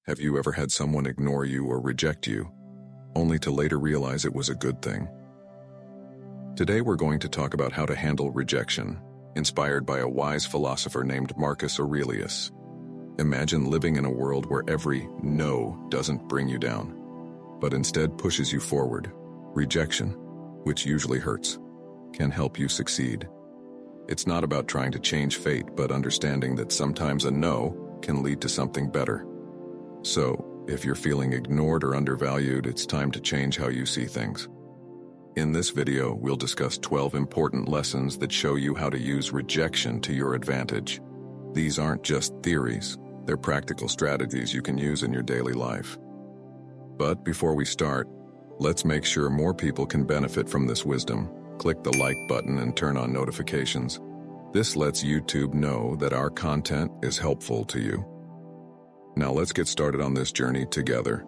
Have you ever had someone ignore you or reject you, only to later realize it was a good thing? Today we're going to talk about how to handle rejection, inspired by a wise philosopher named Marcus Aurelius. Imagine living in a world where every no doesn't bring you down, but instead pushes you forward. Rejection, which usually hurts, can help you succeed. It's not about trying to change fate, but understanding that sometimes a no can lead to something better. So, if you're feeling ignored or undervalued, it's time to change how you see things. In this video, we'll discuss 12 important lessons that show you how to use rejection to your advantage. These aren't just theories, they're practical strategies you can use in your daily life. But before we start, let's make sure more people can benefit from this wisdom. Click the like button and turn on notifications. This lets YouTube know that our content is helpful to you. Now let's get started on this journey together.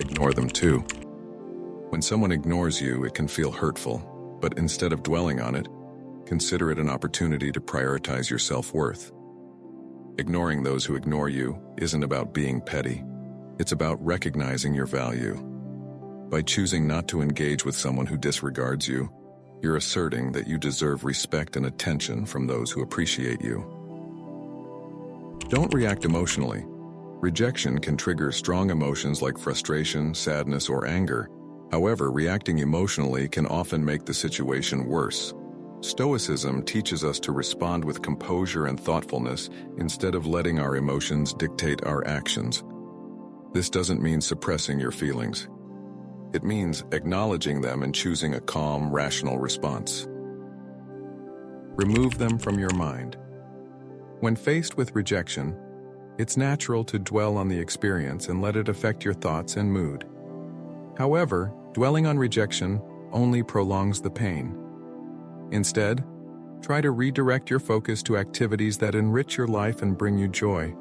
Ignore them too. When someone ignores you, it can feel hurtful, but instead of dwelling on it, consider it an opportunity to prioritize your self-worth. Ignoring those who ignore you isn't about being petty. It's about recognizing your value. By choosing not to engage with someone who disregards you, you're asserting that you deserve respect and attention from those who appreciate you. Don't react emotionally. Rejection can trigger strong emotions like frustration, sadness, or anger. However, reacting emotionally can often make the situation worse. Stoicism teaches us to respond with composure and thoughtfulness instead of letting our emotions dictate our actions. This doesn't mean suppressing your feelings. It means acknowledging them and choosing a calm, rational response. Remove them from your mind. When faced with rejection, it's natural to dwell on the experience and let it affect your thoughts and mood. However, dwelling on rejection only prolongs the pain. Instead, try to redirect your focus to activities that enrich your life and bring you joy.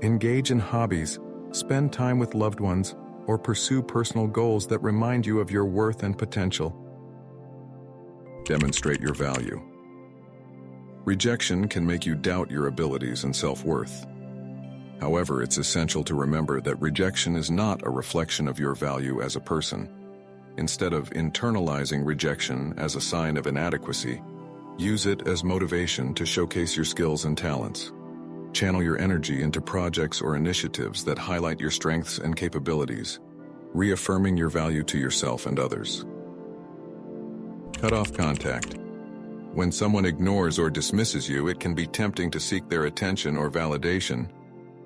Engage in hobbies, spend time with loved ones, or pursue personal goals that remind you of your worth and potential. Demonstrate your value. Rejection can make you doubt your abilities and self-worth. However, it's essential to remember that rejection is not a reflection of your value as a person. Instead of internalizing rejection as a sign of inadequacy, use it as motivation to showcase your skills and talents. Channel your energy into projects or initiatives that highlight your strengths and capabilities, reaffirming your value to yourself and others. Cut off contact. When someone ignores or dismisses you, it can be tempting to seek their attention or validation.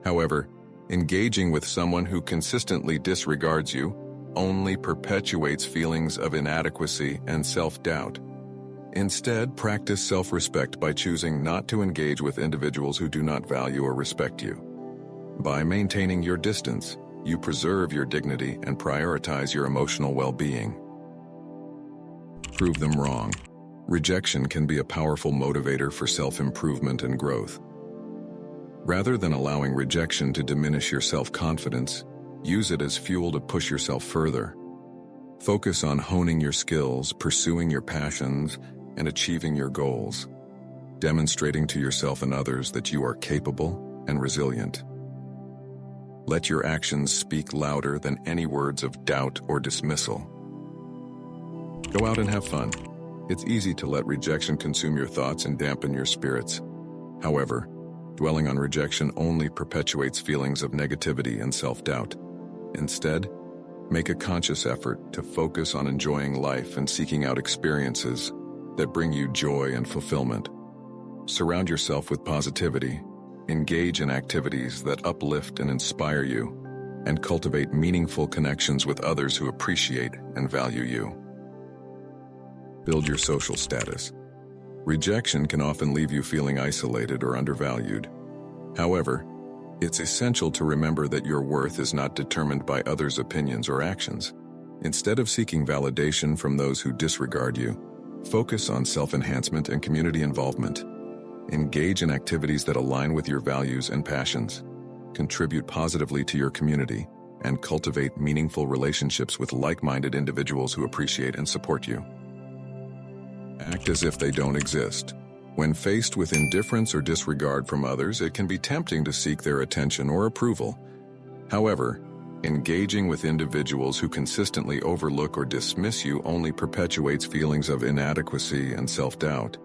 However, engaging with someone who consistently disregards you only perpetuates feelings of inadequacy and self-doubt. Instead, practice self-respect by choosing not to engage with individuals who do not value or respect you. By maintaining your distance, you preserve your dignity and prioritize your emotional well-being. Prove them wrong. Rejection can be a powerful motivator for self-improvement and growth. Rather than allowing rejection to diminish your self-confidence, use it as fuel to push yourself further. Focus on honing your skills, pursuing your passions, and achieving your goals, demonstrating to yourself and others that you are capable and resilient. Let your actions speak louder than any words of doubt or dismissal. Go out and have fun. It's easy to let rejection consume your thoughts and dampen your spirits. However, dwelling on rejection only perpetuates feelings of negativity and self-doubt. Instead, make a conscious effort to focus on enjoying life and seeking out experiences that bring you joy and fulfillment. Surround yourself with positivity, engage in activities that uplift and inspire you, and cultivate meaningful connections with others who appreciate and value you. Build your social status. Rejection can often leave you feeling isolated or undervalued. However, it's essential to remember that your worth is not determined by others' opinions or actions. Instead of seeking validation from those who disregard you, focus on self-enhancement and community involvement. Engage in activities that align with your values and passions. Contribute positively to your community, and cultivate meaningful relationships with like-minded individuals who appreciate and support you. Act as if they don't exist. When faced with indifference or disregard from others, it can be tempting to seek their attention or approval. However, engaging with individuals who consistently overlook or dismiss you only perpetuates feelings of inadequacy and self-doubt.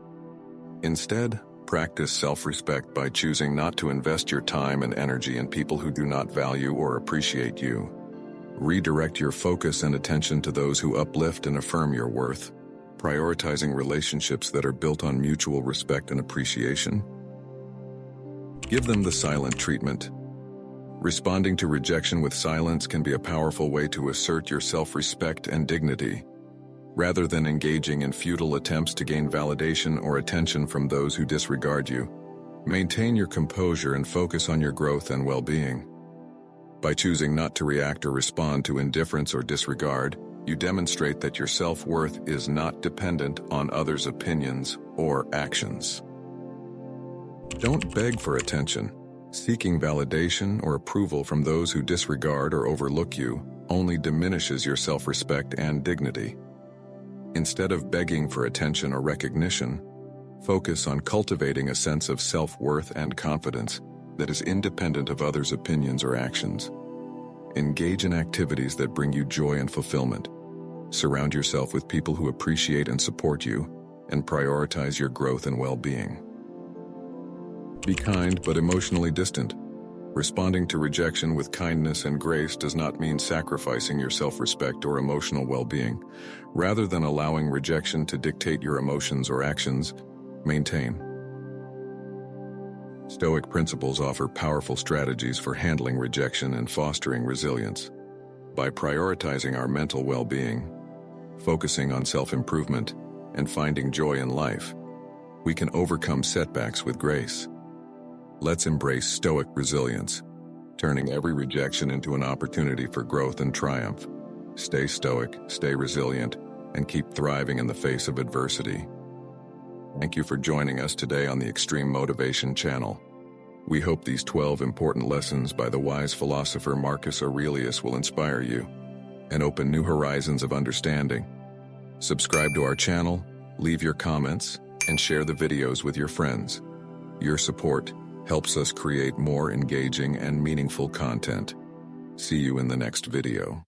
Instead, practice self-respect by choosing not to invest your time and energy in people who do not value or appreciate you. Redirect your focus and attention to those who uplift and affirm your worth, prioritizing relationships that are built on mutual respect and appreciation. Give them the silent treatment. Responding to rejection with silence can be a powerful way to assert your self-respect and dignity. Rather than engaging in futile attempts to gain validation or attention from those who disregard you, maintain your composure and focus on your growth and well-being. By choosing not to react or respond to indifference or disregard, you demonstrate that your self-worth is not dependent on others' opinions or actions. Don't beg for attention. Seeking validation or approval from those who disregard or overlook you only diminishes your self-respect and dignity. Instead of begging for attention or recognition, focus on cultivating a sense of self-worth and confidence that is independent of others' opinions or actions. Engage in activities that bring you joy and fulfillment. Surround yourself with people who appreciate and support you, and prioritize your growth and well-being. Be kind but emotionally distant. Responding to rejection with kindness and grace does not mean sacrificing your self-respect or emotional well-being. Rather than allowing rejection to dictate your emotions or actions, maintain. Stoic principles offer powerful strategies for handling rejection and fostering resilience. By prioritizing our mental well-being, focusing on self-improvement, and finding joy in life, we can overcome setbacks with grace. Let's embrace Stoic resilience, turning every rejection into an opportunity for growth and triumph. Stay stoic, stay resilient, and keep thriving in the face of adversity. Thank you for joining us today on the Extreme Motivation channel. We hope these 12 important lessons by the wise philosopher Marcus Aurelius will inspire you and open new horizons of understanding. Subscribe to our channel, leave your comments, and share the videos with your friends. Your support helps us create more engaging and meaningful content. See you in the next video.